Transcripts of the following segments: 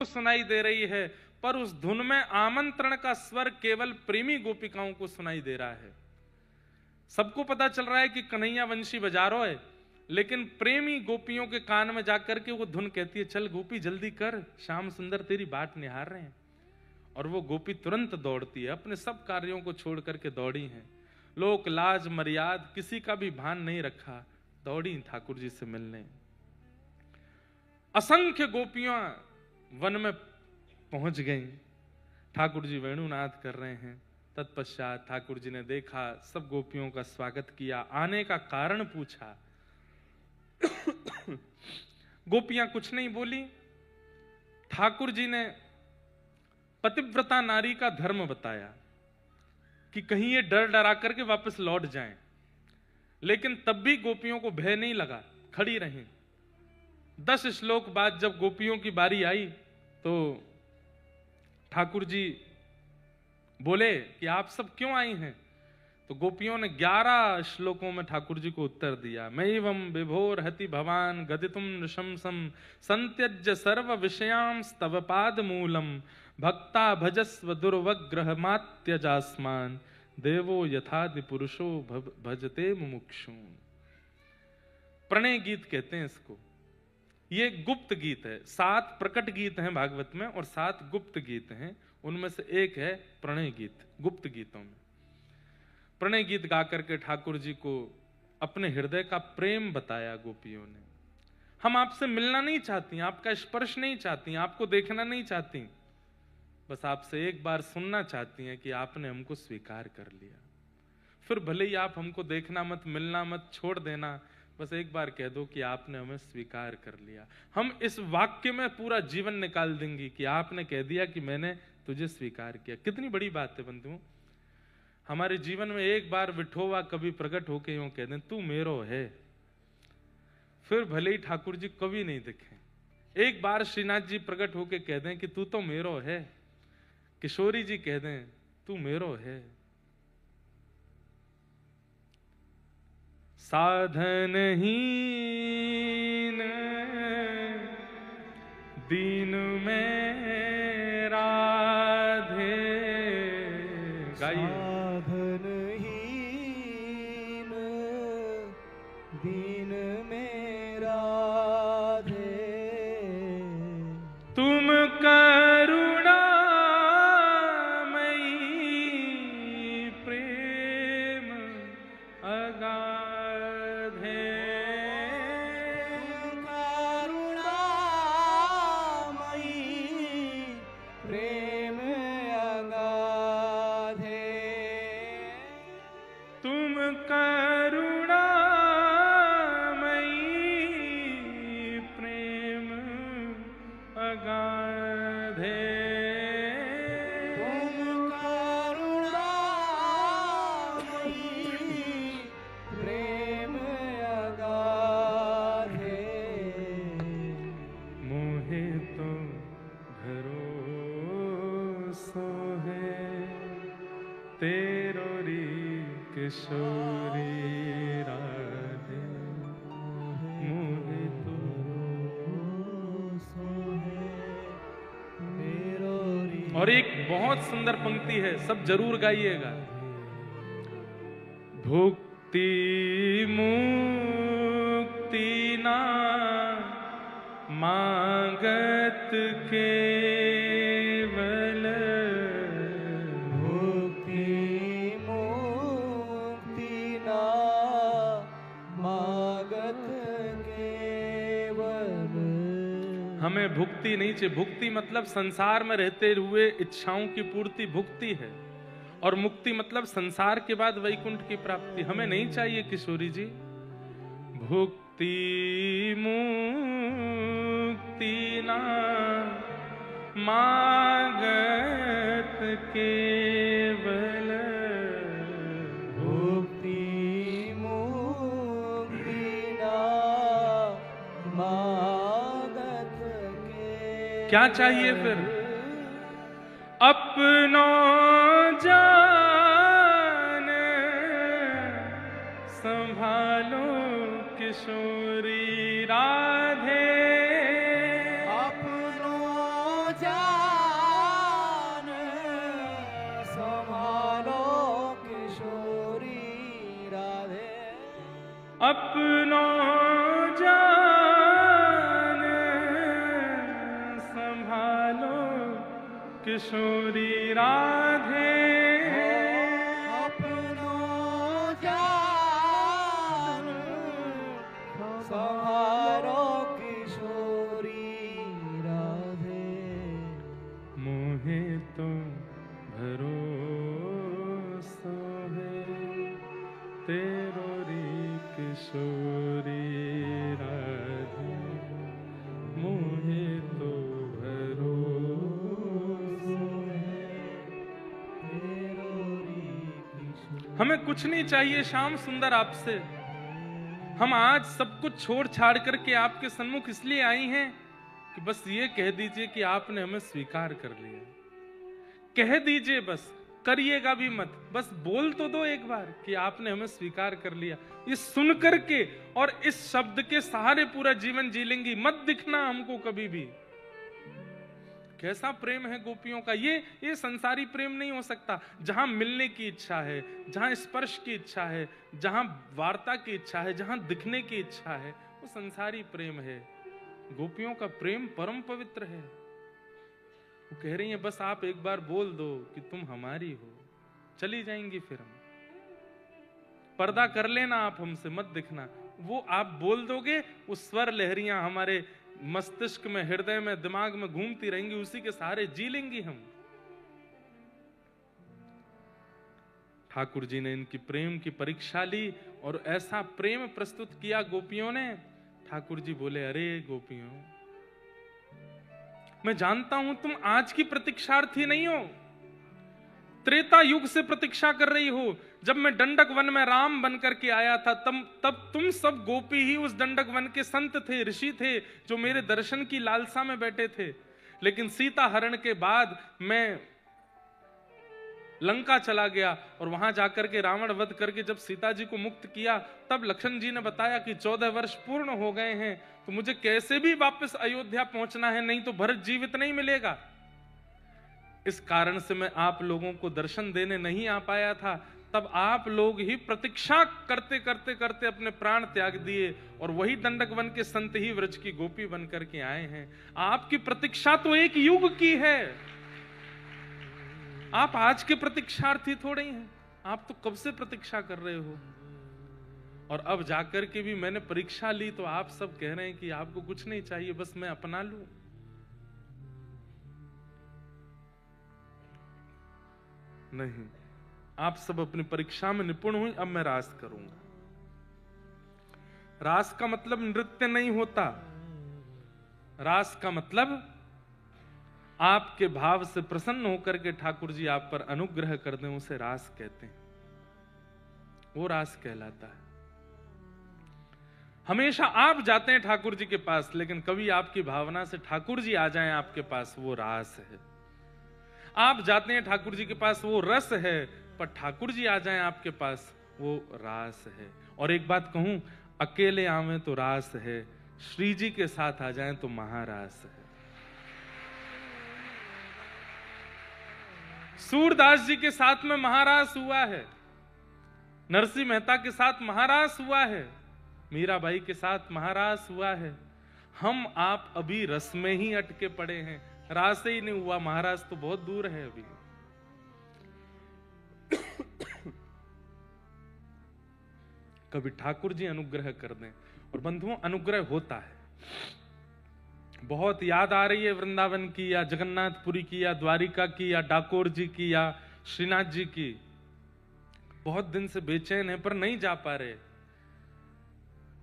सुनाई दे रही है, पर उस धुन में आमंत्रण का स्वर केवल प्रेमी गोपिकाओं को सुनाई दे रहा है। सबको पता चल रहा है कि कन्हैया वंशी बजा रहा है, लेकिन प्रेमी गोपियों के कान में जाकर के वो धुन कहती है, चल गोपी जल्दी कर, श्याम सुंदर तेरी बाट निहार रहे हैं। और वो गोपी तुरंत दौड़ती है, अपने सब कार्यों को छोड़ करके दौड़ी हैं। लोक लाज मर्याद किसी का भी भान नहीं रखा, दौड़ी ठाकुर जी से मिलने। असंख्य गोपियां वन में पहुंच गईं। ठाकुर जी वेणुनाद कर रहे हैं। तत्पश्चात ठाकुर जी ने देखा, सब गोपियों का स्वागत किया, आने का कारण पूछा। गोपियां कुछ नहीं बोली। ठाकुर जी ने पतिव्रता नारी का धर्म बताया कि कहीं ये डर डरा करके वापस लौट जाएं, लेकिन तब भी गोपियों को भय नहीं लगा, खड़ी रहीं। 10 श्लोक बाद जब गोपियों की बारी आई तो ठाकुर जी बोले कि आप सब क्यों आई हैं? तो गोपियों ने 11 श्लोकों में ठाकुर जी को उत्तर दिया। मैवं विभोर हति भवान गदितुम नृशंसम संत्यज्य सर्व विषयां स्तव पाद मूलम भक्ता भजस्व दुर्वग्रह मात्यजास्मान देवो यथादि पुरुषो भजते मुमुक्षु। प्रणय गीत कहते हैं इसको। ये गुप्त गीत है। 7 प्रकट गीत हैं भागवत में और 7 गुप्त गीत हैं। उनमें से एक है प्रणय गीत। गुप्त गीतों में प्रणय गीत गा करके ठाकुर जी को अपने हृदय का प्रेम बताया गोपियों ने। हम आपसे मिलना नहीं चाहती, आपका स्पर्श नहीं चाहती, आपको देखना नहीं चाहती, बस आपसे एक बार सुनना चाहती हैं कि आपने हमको स्वीकार कर लिया। फिर भले ही आप हमको देखना मत, मिलना मत, छोड़ देना, बस एक बार कह दो कि आपने हमें स्वीकार कर लिया। हम इस वाक्य में पूरा जीवन निकाल देंगे कि आपने कह दिया कि मैंने तुझे स्वीकार किया। कितनी बड़ी बात है बंधुओं। हमारे जीवन में एक बार विठोवा कभी प्रकट होके यूं कह दें, तू मेरो है। फिर भले ही ठाकुर जी कभी नहीं दिखे। एक बार श्रीनाथ जी प्रकट होके कह दें कि तू तो मेरो है। किशोरी जी कह दें तू मेरो है। साधनहीन दीन में राधे। गाइए। साधनहीन दीन में राधे तुम करुणामयी प्रेम अगाधे। प्रेम अगाधे तुम करुणामयी प्रेम अगाधे। तुम करुणामयी प्रेम अगाधे मोहे तो भरोसो है तेरो री किशोरी राधे। मोहे तो और एक बहुत सुंदर पंक्ति है, सब जरूर गाइएगा। भुक्ति मुक्ति ना मांगत केवल मुक्ति मुक्ति ना मागत केवल। हमें भुक्ति नहीं चाहिए। भुक्ति मतलब संसार में रहते हुए इच्छाओं की पूर्ति भुक्ति है, और मुक्ति मतलब संसार के बाद वैकुंठ की प्राप्ति। हमें नहीं चाहिए किशोरी जी। भुक्ति मुक्ति ना मांगत केवल मुक्ति मुक्ति ना मागत केवल। क्या चाहिए फिर? अपनो जान संभालो किशोरी राधे। अपनो जान संभालो किशोरी राधे अपनो जान संभालो किशोरी राधे अपनो जान संभालो किशोरी राधे मोहे तो भरोसा है तेरो रे किशोरी राधे मोहे तो भरोसा है तेरो री किशोरी हमें कुछ नहीं चाहिए श्याम सुंदर आपसे। हम आज सब कुछ छोड़ छाड़ करके आपके सन्मुख इसलिए आई हैं कि बस ये कह दीजिए कि आपने हमें स्वीकार कर लिया। कह दीजिए, बस करिएगा भी मत, बस बोल तो दो एक बार कि आपने हमें स्वीकार कर लिया। ये सुन करके और इस शब्द के सहारे पूरा जीवन जी लेंगी। मत दिखना हमको कभी भी। कैसा प्रेम है गोपियों का। ये संसारी प्रेम नहीं हो सकता। जहां मिलने की इच्छा है, जहां स्पर्श की इच्छा है, जहां वार्ता की इच्छा है, जहां दिखने की इच्छा है, वो संसारी प्रेम है। गोपियों का प्रेम परम पवित्र है। वो कह रही हैं बस आप एक बार बोल दो कि तुम हमारी हो, चली जाएंगी फिर हम। पर्दा कर लेना आप हमसे, मत दिखना। वो आप बोल दोगे, वो स्वर लहरियां हमारे मस्तिष्क में, हृदय में, दिमाग में घूमती रहेंगी, उसी के सहारे जी लेंगी हम। ठाकुर जी ने इनकी प्रेम की परीक्षा ली और ऐसा प्रेम प्रस्तुत किया गोपियों ने। ठाकुर जी बोले, अरे गोपियों, मैं जानता हूं तुम आज की प्रतीक्षार्थी नहीं हो, त्रेता युग से प्रतीक्षा कर रही हो। जब मैं दंडक वन में राम बनकर के आया था, तब तुम सब गोपी ही उस दंडक वन के संत थे, ऋषि थे, जो मेरे दर्शन की लालसा में बैठे थे। लेकिन सीता हरण के बाद मैं लंका चला गया और वहां जाकर के रावण वध करके जब सीता जी को मुक्त किया, तब लक्ष्मण जी ने बताया कि 14 वर्ष पूर्ण हो गए हैं, तो मुझे कैसे भी वापस अयोध्या पहुंचना है, नहीं तो भरत जीवित नहीं मिलेगा। इस कारण से मैं आप लोगों को दर्शन देने नहीं आ पाया था। तब आप लोग ही प्रतीक्षा करते करते करते अपने प्राण त्याग दिए और वही दंडक वन के संत ही व्रज की गोपी बन करके आए हैं। आपकी प्रतीक्षा तो एक युग की है। आप आज के प्रतीक्षार्थी थोड़े ही हैं, आप तो कब से प्रतीक्षा कर रहे हो। और अब जाकर के भी मैंने परीक्षा ली तो आप सब कह रहे हैं कि आपको कुछ नहीं चाहिए, बस मैं अपना लूं। नहीं, आप सब अपनी परीक्षा में निपुण हुई, अब मैं रास करूंगा। रास का मतलब नृत्य नहीं होता। रास का मतलब आपके भाव से प्रसन्न होकर के ठाकुर जी आप पर अनुग्रह कर दें, उसे रास कहते हैं। वो रास कहलाता है। हमेशा आप जाते हैं ठाकुर जी के पास, लेकिन कभी आपकी भावना से ठाकुर जी आ जाएं आपके पास, वो रास है। आप जाते हैं ठाकुर जी के पास, वो रस है, पर ठाकुर जी आ जाएं आपके पास, वो रास है। और एक बात कहूं, अकेले आवे तो रास है, श्री जी के साथ आ जाएं तो महारास है। सूरदास जी के साथ में महारास हुआ है, नरसिंह मेहता के साथ महारास हुआ है, मीराबाई के साथ महारास हुआ है। हम आप अभी रस में ही अटके पड़े हैं, रास ही नहीं हुआ, महाराज तो बहुत दूर है अभी। कभी ठाकुर जी अनुग्रह कर दें। और बंधुओं, अनुग्रह होता है। बहुत याद आ रही है वृंदावन की, या जगन्नाथपुरी की, या द्वारिका की, या डाकोर जी की, या श्रीनाथ जी की। बहुत दिन से बेचैन है पर नहीं जा पा रहे।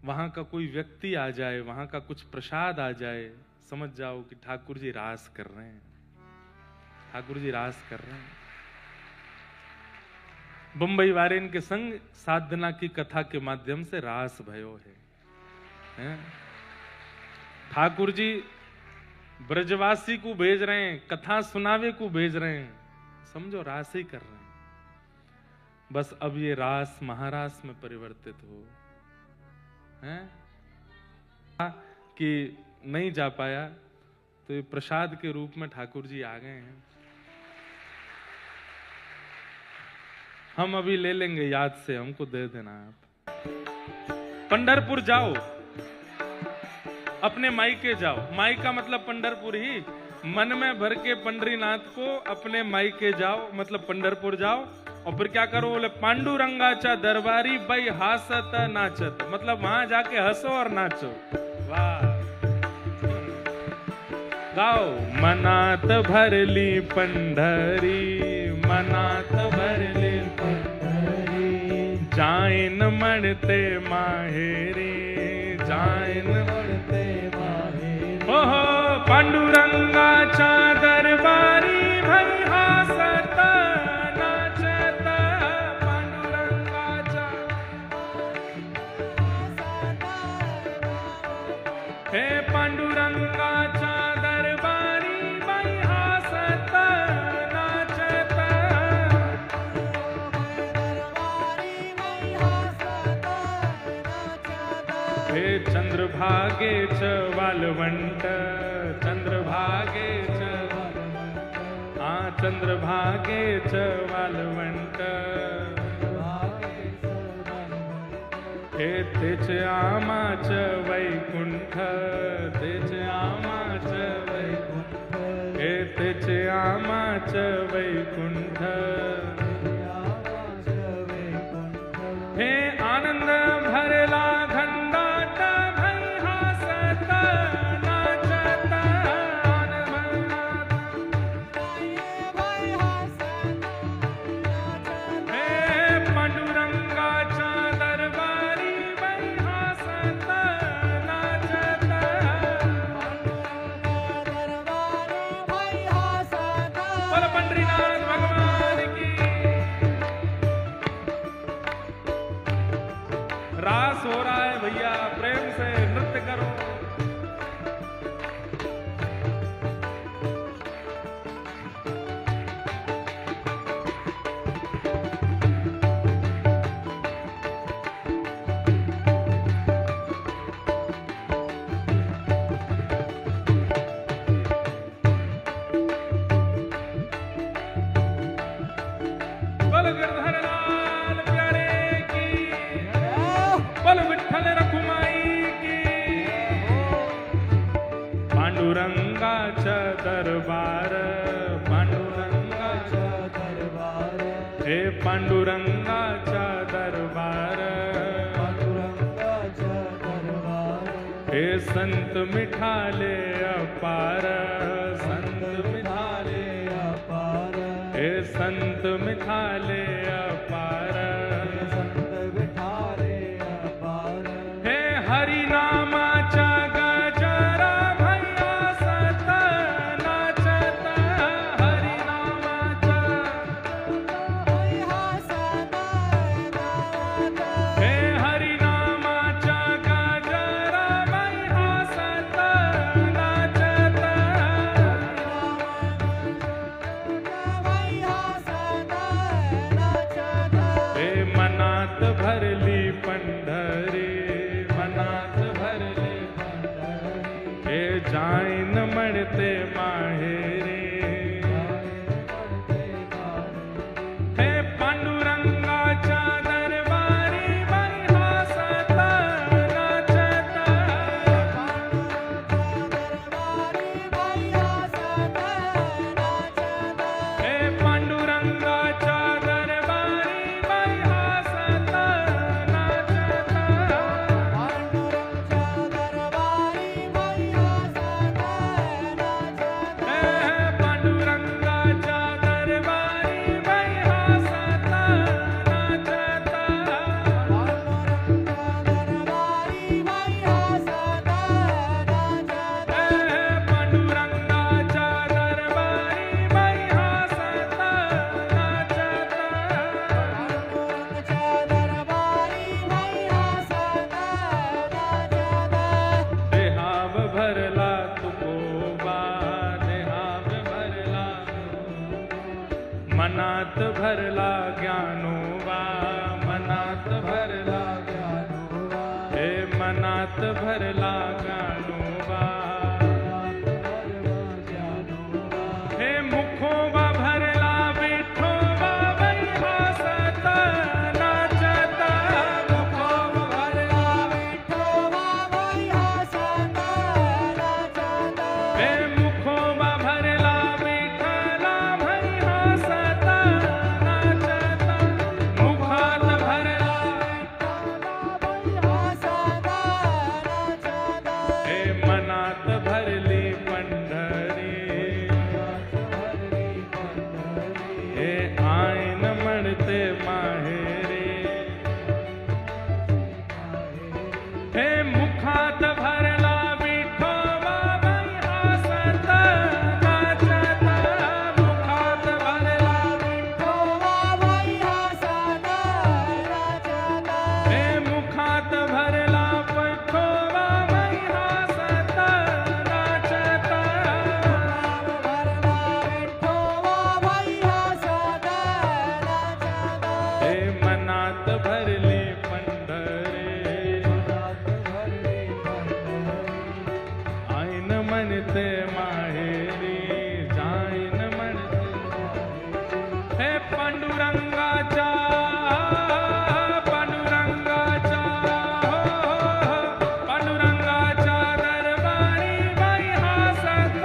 वहां का कोई व्यक्ति आ जाए, वहां का कुछ प्रसाद आ जाए, समझ जाओ कि ठाकुर जी रास कर रहे हैं, ठाकुर जी रास कर रहे हैं। बंबई वारेन के संग साधना की कथा के माध्यम से रास भयो है। ठाकुर जी ब्रजवासी को भेज रहे हैं, कथा सुनावे को भेज रहे हैं, समझो रास ही कर रहे हैं। बस अब ये रास महारास में परिवर्तित हो है कि नहीं जा पाया तो ये प्रसाद के रूप में ठाकुर जी आ गए हैं। हम अभी ले लेंगे याद से, हमको दे देना आप। पंढरपुर जाओ, अपने मायके जाओ। मायका मतलब पंढरपुर ही। मन में भर के पंडरीनाथ को अपने मायके जाओ, मतलब पंढरपुर जाओ। और फिर क्या करो, बोले पांडुरंगाचा दरबारी बाई हासत नाचत, मतलब वहां जाके हंसो और नाचो। वाह, गाओ। मनात भरली पंढरी, मनात भरली पंढरी, जाइन मणते माहेरी, जाइन मणते माहेरी। ओहो पांडुरंगाचा दरबारी भई हासत नाचत, पांडुरंगाचा हे पांडुरंगाचा दरबारी बाई हासत नाचत, हे चंद्रभागेच वालवंट, चंद्रभागेच चंद्रभागेच वालवंट, हे तेच आमाच वैकुंठ, तेच आमाच वैकुंठ, हे तेच आमाच वैकुंठ, हे आनंद भरला घंटाट भई हासत नाचत, हे पांडुरंगाचा दरबारी बाई हासत नाचत, बोल पंडरीनाथ भगवान की। रास हो रहा है भैया, प्रेम से नृत्य करो। बोल गिरधर लाल प्यारे की, बोल विठ्ठल रखुमाई की। पांडुरंगाचा दरबार, पांडुरंगाचा दरबार, हे पांडुरंगाचा दरबार, पांडुरंगाचा दरबार, हे संत मिठाले अपार, संत मिठाले अपार, हे संत मिठाले अपार, संत मिठाले अपार, हे हरि नामाचा गजरा भई हासत नाचत, हरि नामाचा भई हासत नाचत, हे हरि नामाचा गजरा भई हासत नाचत, हे मनात भरली पंढरी, मनात भरली पंढरी, हे जाइन मणते माहेरी, हे पांडुरंगाचा दरबारी बाई हासत नाचत, हे पांडुरंगाचा दरबारी बाई हासत नाचत, हे पांडुरंगाचा दरबारी बाई हासत नाचत, हे पांडुरंगाचा दरबारी बाई हासत नाचत, देहाव भरला तुकोबा, देहाव भरला, मनात भरला ज्ञानोबा, मनात भरला ज्ञानोबा, हे मनात भरला ज्ञानोबा, हे मुखोबा भरला विठोबा बाई हसत नाचत मुखोबा भरला विठोबा बाई हसत नाचत हे मुखोबा भरला विठला भाई हसत नाचत मुखात भरला हे मनात भरली पंढरी हे आयन म्हणते माहेरे हे मुखात भरला विठोबा बाई हसत नाचत मुखात भरला हे मुखात भरला विठोबा बाई हसत नाचत हे मनात भरली पंढरे आईन म्हणते माहेरी जाईन म्हणते हे पांडुरंगाच्या पांडुरंगाच्या पांडुरंगाच्या दरबारी बाई हसत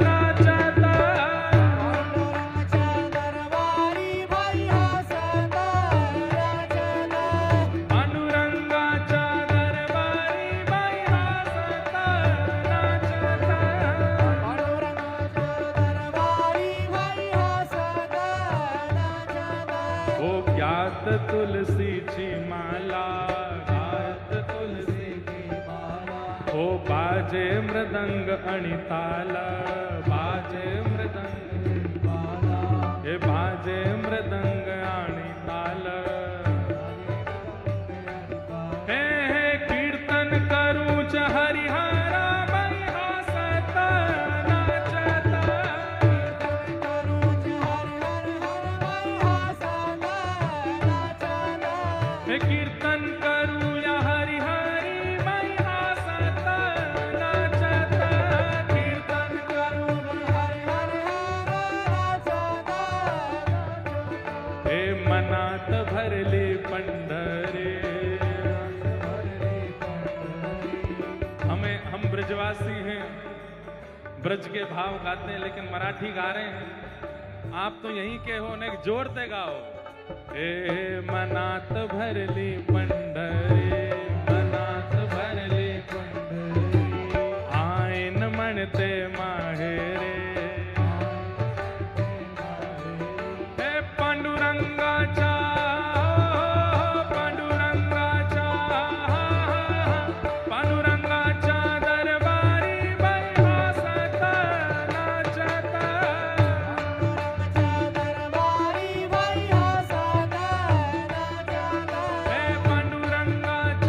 नाचत पांडुरंगाच्या दरबारी बाई हसत नाचत हो ज्ञात तुलसीची माला घात तुलसीची हो बाजे मृदंग आणि ताल बाजे मृदंग हे बाजे मृदंग आणि ताल हे हे कीर्तन करूच हरिहरा बाई हसत नाचत हे कीर्तन करूया हरिहरी बाई हसत नाचत कीर्तन करू हे मनात भरली पंढरे हम ब्रजवासी हैं ब्रज के भाव गाते हैं लेकिन मराठी गा रहे हैं आप तो यहीं के हो ना जोड़ते गाओ हे मनात भरली पंढरे मनात भरली पंढरी आईन म्हणते माहेरे हे पांडुरंगाच्या पांडुरंगाच्या पांडुरंगाच्या दरबारी बाई हसत नाचत हे पांडुरंगाच्या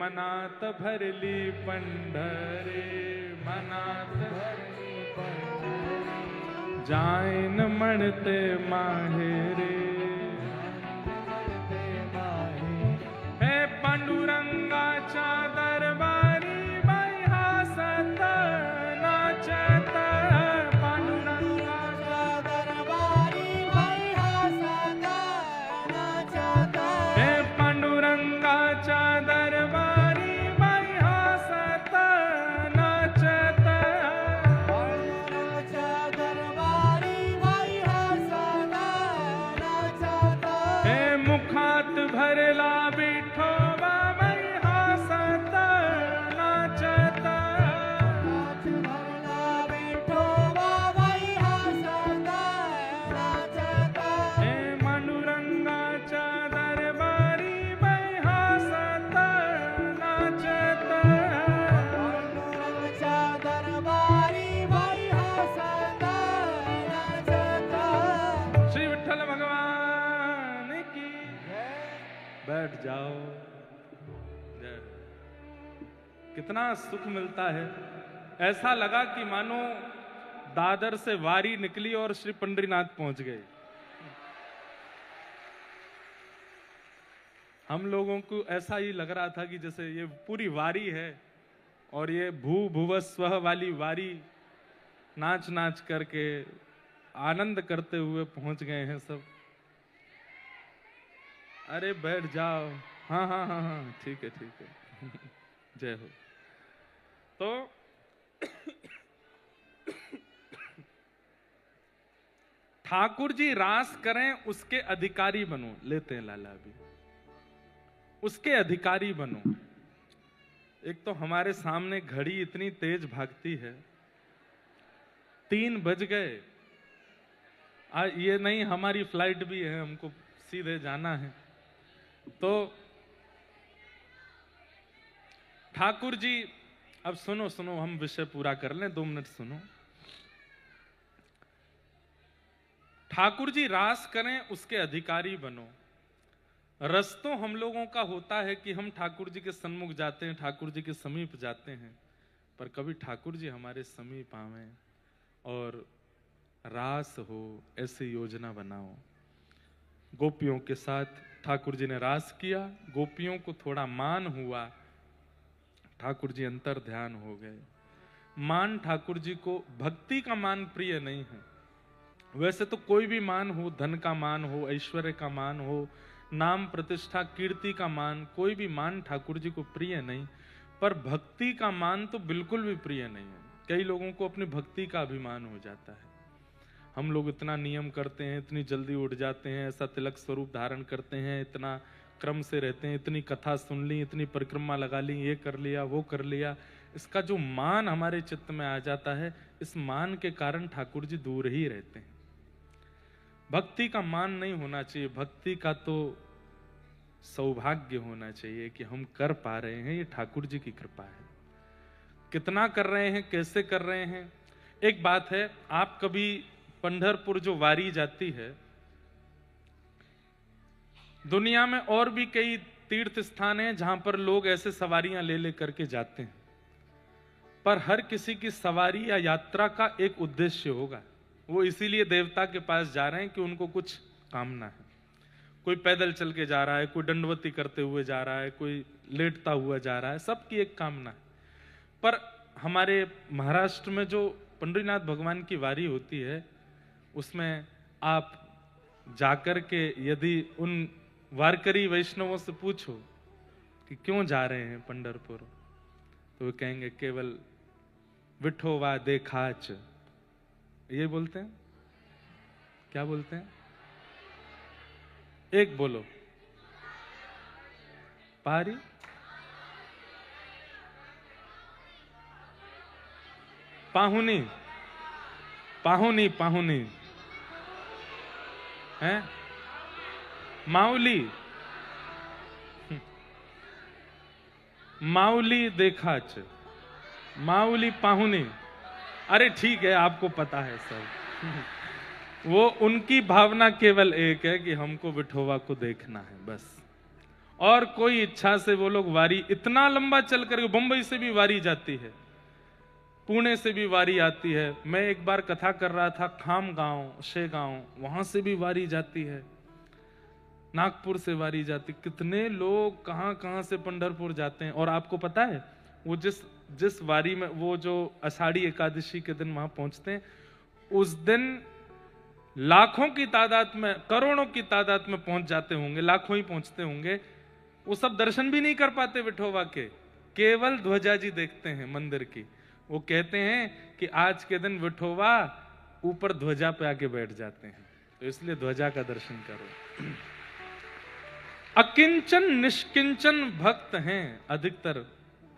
मनात भरली पंढरे, मनात भरली पंढरी, जाईन म्हणते माहेरे, म्हणते माहेरी, हे पांडुरंगाच्या दरबारी बाई हसत नाचत, पांडुरंगाच्या दरबारी बाई हसत नाचत, हे पांडुरंगाच्या दरबारी बाई हसत नाचत, पांडुरंगाच्या दरबारी बाई हसत नाचत, हे मुखात भरला विठोबा बाई हसत नाचत, नाच भरला विठोबा बाई हसत नाचत, हे पांडुरंगाच्या दरबारी बाई हसत नाचत, पांडुरंगाच्या दरबारी बाई हसत नाचत. श्री विठ्ठल भगवान की बैठ जाओ। जय। कितना सुख मिलता है, ऐसा लगा कि मानो दादर से वारी निकली और श्री पंडरीनाथ पहुंच गए। हम लोगों को ऐसा ही लग रहा था कि जैसे ये पूरी वारी है और ये भू भुवस्वः वाली वारी नाच नाच करके आनंद करते हुए पहुंच गए हैं सब। अरे बैठ जाओ। हाँ हाँ हाँ हाँ ठीक है ठीक है। जय हो। तो ठाकुर जी रास करें उसके अधिकारी बनो, लेते हैं लाला भी, उसके अधिकारी बनो। एक तो हमारे सामने घड़ी इतनी तेज भागती है, 3 बज गए। ये नहीं हमारी फ्लाइट भी है, हमको सीधे जाना है। तो ठाकुर जी अब सुनो सुनो, हम विषय पूरा कर लें, 2 मिनट सुनो। ठाकुर जी रास करें उसके अधिकारी बनो। रस तो हम लोगों का होता है कि हम ठाकुर जी के सन्मुख जाते हैं, ठाकुर जी के समीप जाते हैं, पर कभी ठाकुर जी हमारे समीप आवें और रास हो, ऐसी योजना बनाओ। गोपियों के साथ ठाकुर जी ने रास किया, गोपियों को थोड़ा मान हुआ, ठाकुर जी अंतर ध्यान हो गए। मान ठाकुर जी को, भक्ति का मान प्रिय नहीं है। वैसे तो कोई भी मान हो, धन का मान हो, ऐश्वर्य का मान हो, नाम प्रतिष्ठा कीर्ति का मान, कोई भी मान ठाकुर जी को प्रिय नहीं, पर भक्ति का मान तो बिल्कुल भी प्रिय नहीं है। कई लोगों को अपनी भक्ति का अभिमान हो जाता है। हम लोग इतना नियम करते हैं, इतनी जल्दी उठ जाते हैं, ऐसा तिलक स्वरूप धारण करते हैं, इतना क्रम से रहते हैं, इतनी कथा सुन ली, इतनी परिक्रमा लगा ली, ये कर लिया वो कर लिया। इसका जो मान हमारे चित्त में आ जाता है, इस मान के कारण ठाकुर जी दूर ही रहते हैं। भक्ति का मान नहीं होना चाहिए, भक्ति का तो सौभाग्य होना चाहिए कि हम कर पा रहे हैं, ये ठाकुर जी की कृपा है। कितना कर रहे हैं, कैसे कर रहे हैं। एक बात है, आप कभी पंढरपुर जो वारी जाती है, दुनिया में और भी कई तीर्थ स्थान हैं जहां पर लोग ऐसे सवारियां ले ले करके जाते हैं, पर हर किसी की सवारी या यात्रा का एक उद्देश्य होगा। वो इसीलिए देवता के पास जा रहे हैं कि उनको कुछ कामना है। कोई पैदल चल के जा रहा है, कोई दंडवती करते हुए जा रहा है, कोई लेटता हुआ जा रहा है, सबकी एक कामना है। पर हमारे महाराष्ट्र में जो पंडरीनाथ भगवान की वारी होती है, उसमें आप जाकर के यदि उन वारकरी वैष्णवों से पूछो कि क्यों जा रहे हैं पंढरपुर, तो वो कहेंगे केवल विठोवा देखाच। ये बोलते हैं, क्या बोलते हैं? एक बोलो, पारी, पाहुनी, पाहुनी, पाहुनी है, माउली, माउली देखाच, माउली पाहुनी। अरे ठीक है, आपको पता है सब। वो उनकी भावना केवल एक है कि हमको विठोबा को देखना है बस। और कोई इच्छा से वो लोग वारी इतना लंबा चल कर, बंबई से भी वारी जाती है, पुणे से भी वारी आती है। मैं एक बार कथा कर रहा था खाम गांव, शेगांव, वहां से भी वारी जाती है, नागपुर से वारी जाती। कितने लोग कहां कहां से पंढरपुर जाते हैं। और आपको पता है वो जिस वारी में, वो जो आषाढ़ी एकादशी के दिन वहां पहुंचते हैं, उस दिन लाखों की तादाद में, करोड़ों की तादाद में पहुंच जाते होंगे, लाखों ही पहुंचते होंगे। वो सब दर्शन भी नहीं कर पाते विठोबा के, केवल ध्वजा जी देखते हैं मंदिर की। वो कहते हैं कि आज के दिन विठोबा ऊपर ध्वजा पे आके बैठ जाते हैं, तो इसलिए ध्वजा का दर्शन करो। अकिंचन निष्किंचन भक्त हैं अधिकतर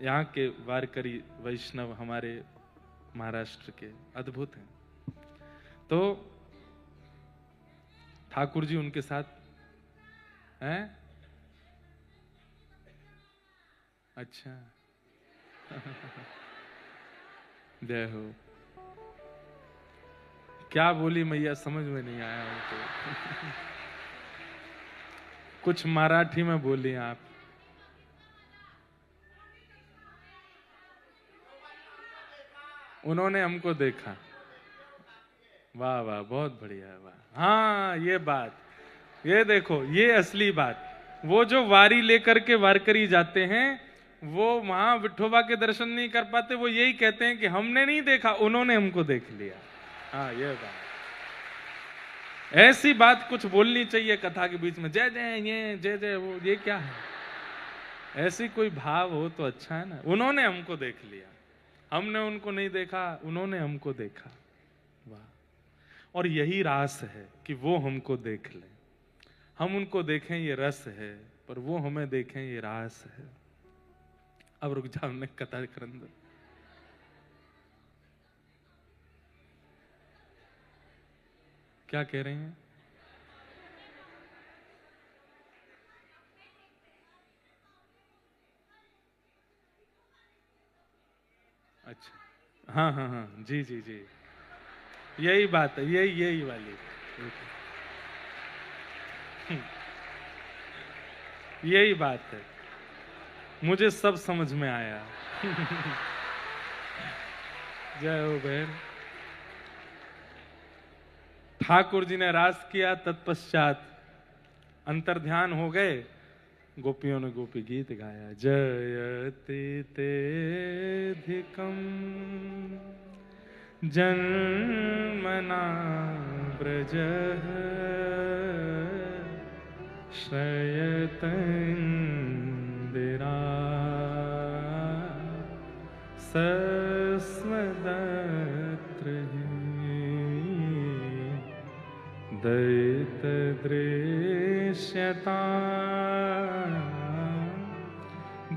यहाँ के वारकरी वैष्णव, हमारे महाराष्ट्र के अद्भुत हैं। तो ठाकुर जी उनके साथ हैं। अच्छा जय हो। क्या बोली मैया समझ में नहीं आया उनको। कुछ मराठी में बोली आप। उन्होंने हमको देखा। वाह वाह, बहुत बढ़िया, वाह। हाँ ये बात, ये देखो, ये असली बात। वो जो वारी लेकर के वारकरी जाते हैं, वो वहां विठोबा के दर्शन नहीं कर पाते। वो यही कहते हैं कि हमने नहीं देखा, उन्होंने हमको देख लिया। हाँ ये बात, ऐसी बात कुछ बोलनी चाहिए कथा के बीच में, जय जय ये जय जय वो, ये क्या है? ऐसी कोई भाव हो तो अच्छा है ना। उन्होंने हमको देख लिया, हमने उनको नहीं देखा, उन्होंने हमको देखा। वाह। और यही रास है कि वो हमको देख ले, हम उनको देखें ये रस है, पर वो हमें देखें ये रास है। अब रुक जाओ, हमने कथा करंद। क्या कह रहे हैं? अच्छा, हाँ हाँ हाँ, जी जी जी, यही बात है, यही वाली, यही बात है। मुझे सब समझ में आया। जय हो बहन। ठाकुर जी ने रास किया, तत्पश्चात अंतर्ध्यान हो गए, गोपियों ने गोपी गीत गाया। जयति तेधिकम जन्मना ब्रज श्रयत इंदिरा सस्मदत्र दैत दृश्यता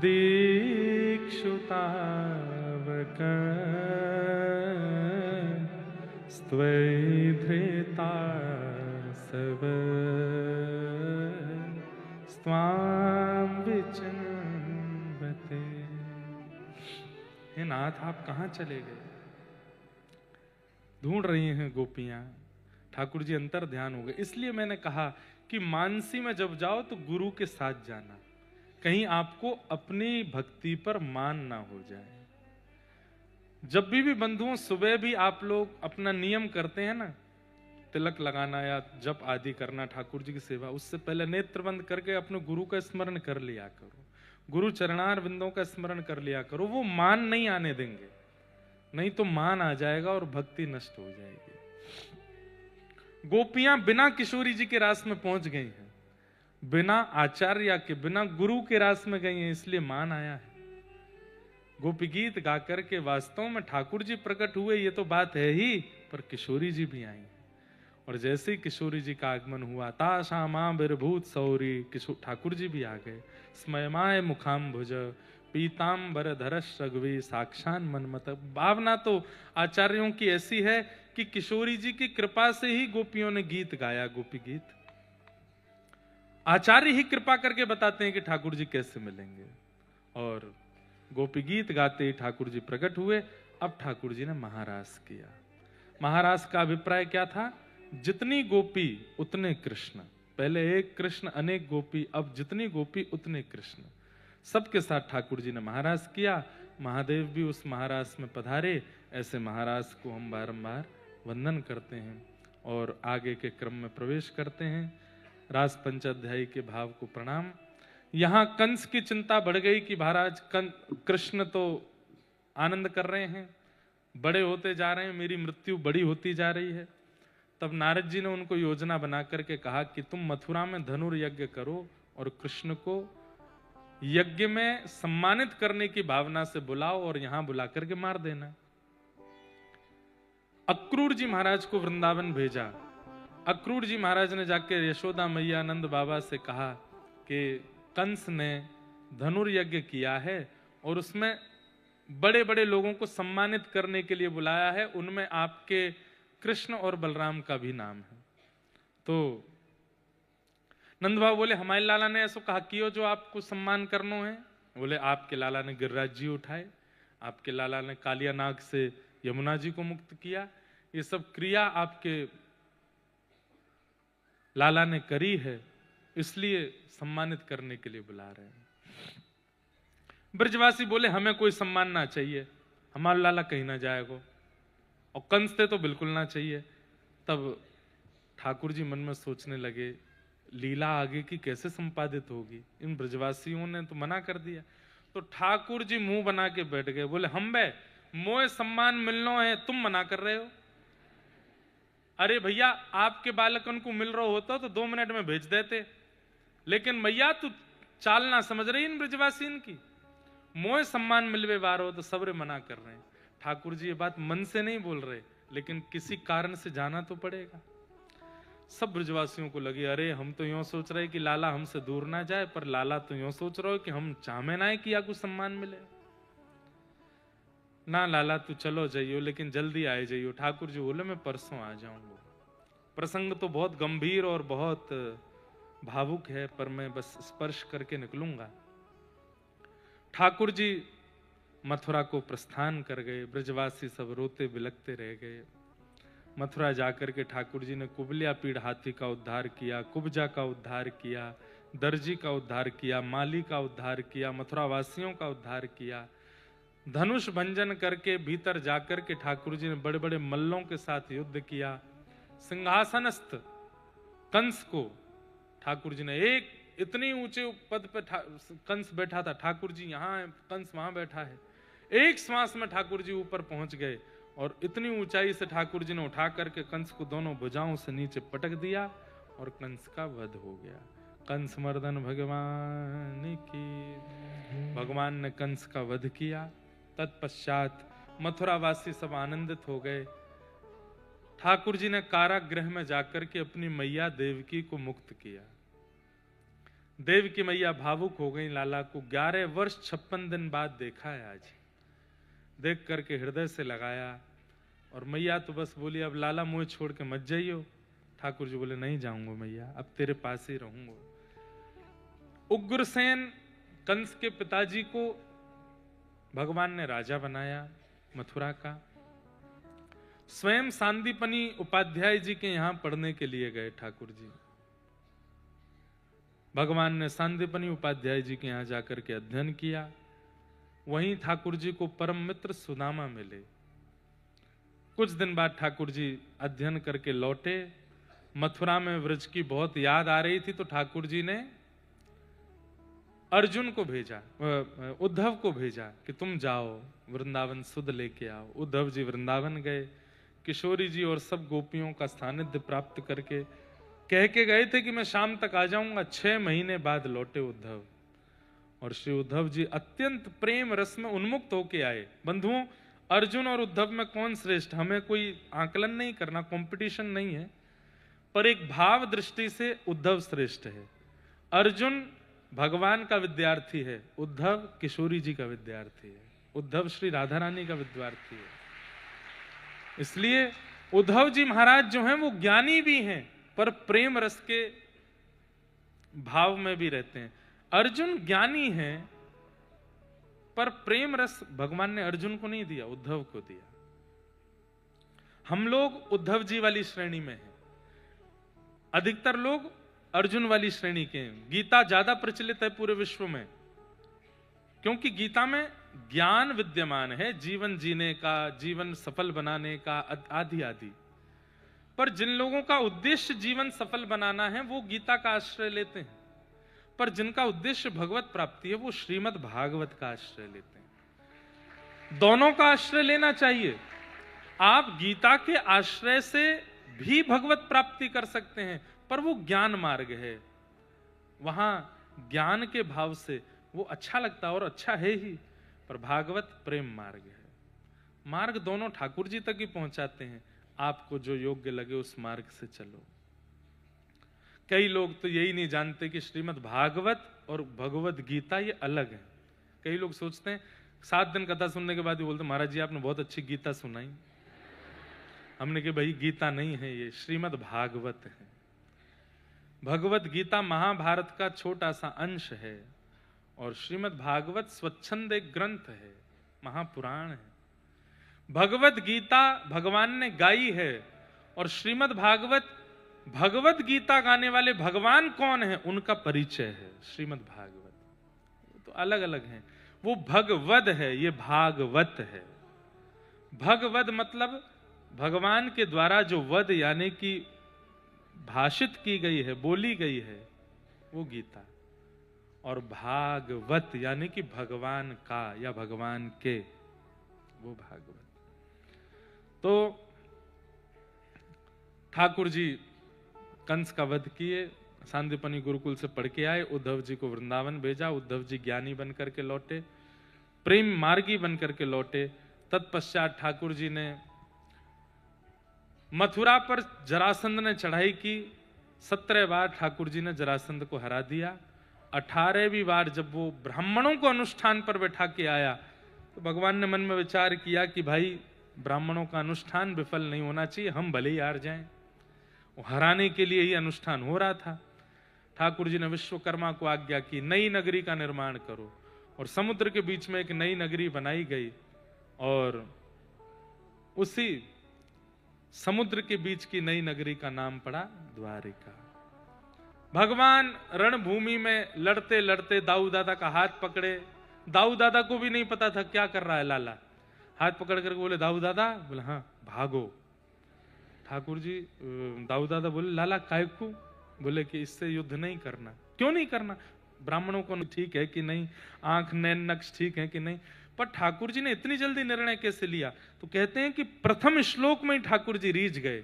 दीक्षुतावक स्त्वैधृता सब स्वाम विचन्वते। हे नाथ, आप कहां चले गए? ढूंढ रही हैं गोपियां। ठाकुर जी अंतर ध्यान हो गए। इसलिए मैंने कहा कि मानसी में जब जाओ तो गुरु के साथ जाना, कहीं आपको अपनी भक्ति पर मान ना हो जाए। जब भी बंधुओं, सुबह भी आप लोग अपना नियम करते हैं ना, तिलक लगाना या जप आदि करना, ठाकुर जी की सेवा, उससे पहले नेत्र बंद करके अपने गुरु का स्मरण कर लिया करो, गुरु चरणार बिंदों का स्मरण कर लिया करो। वो मान नहीं आने देंगे, नहीं तो मान आ जाएगा और भक्ति नष्ट हो जाएगी। गोपियां बिना किशोरी जी के रास में पहुंच गई हैं, बिना आचार्य के, बिना गुरु के रास में गई हैं, इसलिए मान आया है। गोपी गीत गा करके वास्तव में ठाकुर जी प्रकट हुए, ये तो बात है ही, पर किशोरी जी भी आई। और जैसे ही किशोरी जी का आगमन हुआ, ता श्यामा बिरभूत सौरी, ठाकुर जी भी आ गए। स्मयमाय मुखाम्भुज पीताम्बर धरश रघुवी साक्षान मनमत। भावना तो आचार्यों की ऐसी है कि किशोरी जी की कृपा से ही गोपियों ने गीत गाया, गोपी गीत। आचार्य ही कृपा करके बताते हैं कि ठाकुर जी कैसे मिलेंगे। और गोपी गीत गाते ही ठाकुर जी प्रकट हुए। अब ठाकुर जी ने महारास किया। महारास का अभिप्राय क्या था? जितनी गोपी उतने कृष्ण, पहले एक कृष्ण अनेक गोपी, अब जितनी गोपी उतने कृष्ण। सबके साथ ठाकुर जी ने महारास किया। महादेव भी उस महारास में पधारे। ऐसे महारास को हम बारंबार वंदन करते हैं और आगे के क्रम में प्रवेश करते हैं। रास पंचाध्यायी के भाव को प्रणाम। यहाँ कंस की चिंता बढ़ गई कि महाराज कृष्ण तो आनंद कर रहे हैं, बड़े होते जा रहे हैं, मेरी मृत्यु बड़ी होती जा रही है। तब नारद जी ने उनको योजना बना करके कहा कि तुम मथुरा में धनुर्यज्ञ करो और कृष्ण को यज्ञ में सम्मानित करने की भावना से बुलाओ और यहां बुला करके मार देना। अक्रूर जी महाराज को वृंदावन भेजा। अक्रूर जी महाराज ने जाकर यशोदा मैया नंद बाबा से कहा कि कंस ने धनुर्यज्ञ किया है और उसमें बड़े बड़े लोगों को सम्मानित करने के लिए बुलाया है, उनमें आपके कृष्ण और बलराम का भी नाम है। तो नंद बाबा बोले हमारे लाला ने ऐसा कहा कियो जो आपको सम्मान करनो है। बोले आपके लाला ने गिरिराज जी उठाए, आपके लाला ने कालिया नाग से यमुना जी को मुक्त किया, ये सब क्रिया आपके लाला ने करी है, इसलिए सम्मानित करने के लिए बुला रहे हैं। ब्रजवासी बोले हमें कोई सम्मान ना चाहिए, हमारा लाला कहीं ना जाएगा, और कंस थे तो बिल्कुल ना चाहिए। तब ठाकुर जी मन में सोचने लगे लीला आगे की कैसे संपादित होगी, इन ब्रजवासियों ने तो मना कर दिया। तो ठाकुर जी मुंह बना के बैठ गए, बोले हम बे मोए सम्मान मिलना है, तुम मना कर रहे हो। अरे भैया आपके बालकन को मिल रहा होता तो 2 मिनट में भेज देते, लेकिन मैया तू चाल ना समझ रही इन ब्रजवासीन की, मोए सम्मान मिलवे बार हो तो सबरे मना कर रहे हैं। ठाकुर जी ये बात मन से नहीं बोल रहे, लेकिन किसी कारण से जाना तो पड़ेगा। सब ब्रजवासियों को लगे अरे हम तो यूं सोच रहे कि लाला हमसे दूर ना जाए, पर लाला तो यूं सोच रहे हो कि हम चाहे ना कि या कुछ सम्मान मिले। ना लाला तू चलो जाइयो, लेकिन जल्दी आए जाइयो। ठाकुर जी बोले मैं परसों आ जाऊंगा। प्रसंग तो बहुत गंभीर और बहुत भावुक है, पर मैं बस स्पर्श करके निकलूंगा। ठाकुर जी मथुरा को प्रस्थान कर गए। ब्रजवासी सब रोते बिलखते रह गए। मथुरा जाकर के ठाकुर जी ने कुबलिया पीड़ हाथी का उद्धार किया, कुब्जा का उद्धार किया, दर्जी का उद्धार किया, माली का उद्धार किया, मथुरा वासियों का उद्धार किया। धनुष भंजन करके भीतर जाकर के ठाकुर जी ने बड़े बड़े मल्लों के साथ युद्ध किया। सिंहासनस्थ कंस को ठाकुर जी ने एक इतनी ऊंचे पद पे कंस बैठा था, ठाकुर जी यहाँ है, कंस वहां बैठा है, एक श्वास में ठाकुर जी ऊपर पहुंच गए और इतनी ऊंचाई से ठाकुर जी ने उठा करके कंस को दोनों भुजाओं से नीचे पटक दिया और कंस का वध हो गया। कंस मर्दन भगवान की, भगवान ने कंस का वध किया। तत्पश्चात मथुरावासी सब आनंदित हो गए। ठाकुर जी ने कारागृह में जाकर के अपनी मैया देवकी को मुक्त किया। देवकी मैया भावुक हो गई, लाला को 11 वर्ष 56 दिन बाद देखा है आज। देख करके हृदय से लगाया और मैया तो बस बोली अब लाला मुझे छोड़ के मत जाइयो। ठाकुर जी बोले नहीं जाऊंगा मैया, अब तेरे पास ही रहूंगा। उग्रसेन कंस के पिताजी को भगवान ने राजा बनाया मथुरा का। स्वयं सांदीपनी उपाध्याय जी के यहां पढ़ने के लिए गए ठाकुर जी। भगवान ने सांदीपनी उपाध्याय जी के यहां जाकर के अध्ययन किया। वहीं ठाकुर जी को परम मित्र सुदामा मिले। कुछ दिन बाद ठाकुर जी अध्ययन करके लौटे। मथुरा में व्रज की बहुत याद आ रही थी, तो ठाकुर जी ने अर्जुन को भेजा, उद्धव को भेजा कि तुम जाओ वृंदावन सुध लेके आओ। उद्धव जी वृंदावन गए। किशोरी जी और सब गोपियों का सानिध्य प्राप्त करके कह के गए थे कि मैं शाम तक आ जाऊंगा। 6 महीने बाद लौटे उद्धव, और श्री उद्धव जी अत्यंत प्रेम रस में उन्मुक्त होके आए। बंधुओं, अर्जुन और उद्धव में कौन श्रेष्ठ, हमें कोई आकलन नहीं करना, कंपटीशन नहीं है, पर एक भाव दृष्टि से उद्धव श्रेष्ठ है। अर्जुन भगवान का विद्यार्थी है, उद्धव किशोरी जी का विद्यार्थी है, उद्धव श्री राधा रानी का विद्यार्थी है। इसलिए उद्धव जी महाराज जो हैं वो ज्ञानी भी हैं, पर प्रेम रस के भाव में भी रहते हैं। अर्जुन ज्ञानी है, पर प्रेम रस भगवान ने अर्जुन को नहीं दिया, उद्धव को दिया। हम लोग उद्धव जी वाली श्रेणी में हैं। अधिकतर लोग अर्जुन वाली श्रेणी के हैं। गीता ज्यादा प्रचलित है पूरे विश्व में, क्योंकि गीता में ज्ञान विद्यमान है, जीवन जीने का, जीवन सफल बनाने का, आदि आदि। पर जिन लोगों का उद्देश्य जीवन सफल बनाना है वो गीता का आश्रय लेते हैं, पर जिनका उद्देश्य भगवत प्राप्ति है वो श्रीमद् भागवत का आश्रय लेते हैं। दोनों का आश्रय लेना चाहिए। आप गीता के आश्रय से भी भगवत प्राप्ति कर सकते हैं, पर वो ज्ञान मार्ग है, वहां ज्ञान के भाव से वो अच्छा लगता है और अच्छा है ही, पर भागवत प्रेम मार्ग है। मार्ग दोनों ठाकुर जी तक ही पहुंचाते हैं। आपको जो योग्य लगे उस मार्ग से चलो। कई लोग तो यही नहीं जानते कि श्रीमद् भागवत और भगवत गीता ये अलग है। कई लोग सोचते हैं 7 दिन कथा सुनने के बाद ही बोलते महाराज जी आपने बहुत अच्छी गीता सुनाई। हमने कहा भाई गीता नहीं है, ये श्रीमद् भागवत है। भगवत गीता महाभारत का छोटा सा अंश है और श्रीमद् भागवत स्वच्छंद एक ग्रंथ है, महापुराण है। भगवत गीता भगवान ने गाई है और श्रीमद् भागवत, भगवत गीता गाने वाले भगवान कौन है उनका परिचय है। श्रीमद् भागवत तो अलग अलग है, वो भगवद है, ये भागवत है। भगवद मतलब भगवान के द्वारा जो वद यानी कि भाषित की गई है, बोली गई है, वो गीता। और भागवत यानी कि भगवान का या भगवान के, वो भागवत। तो ठाकुर जी कंस का वध किए, सांदीपनी गुरुकुल से पढ़ के आए, उद्धव जी को वृंदावन भेजा। उद्धव जी ज्ञानी बनकर के लौटे, प्रेम मार्गी बनकर के लौटे। तत्पश्चात ठाकुर जी ने मथुरा पर जरासंध ने चढ़ाई की। 17 बार ठाकुर जी ने जरासंध को हरा दिया। 18वीं बार जब वो ब्राह्मणों को अनुष्ठान पर बैठा के आया तो भगवान ने मन में विचार किया कि भाई ब्राह्मणों का अनुष्ठान विफल नहीं होना चाहिए, हम भले ही हार जाएं। वो हराने के लिए ही अनुष्ठान हो रहा था। ठाकुर जी ने विश्वकर्मा को आज्ञा की नई नगरी का निर्माण करो, और समुद्र के बीच में एक नई नगरी बनाई गई और उसी समुद्र के बीच की नई नगरी का नाम पड़ा द्वारिका। भगवान रणभूमि में लड़ते लड़ते दाऊ दादा का हाथ पकड़े। दाऊ दादा को भी नहीं पता था क्या कर रहा है लाला। हाथ पकड़ करके बोले दाऊ दादा, बोले हाँ भागो। ठाकुर जी दाऊ दादा बोले लाला काय को? बोले कि इससे युद्ध नहीं करना। क्यों नहीं करना? ब्राह्मणों को ठीक है कि नहीं, आंख नैन नक्श ठीक है कि नहीं, पर ठाकुर जी ने इतनी जल्दी निर्णय कैसे लिया? तो कहते हैं कि प्रथम श्लोक में ही ठाकुर जी रीझ गए।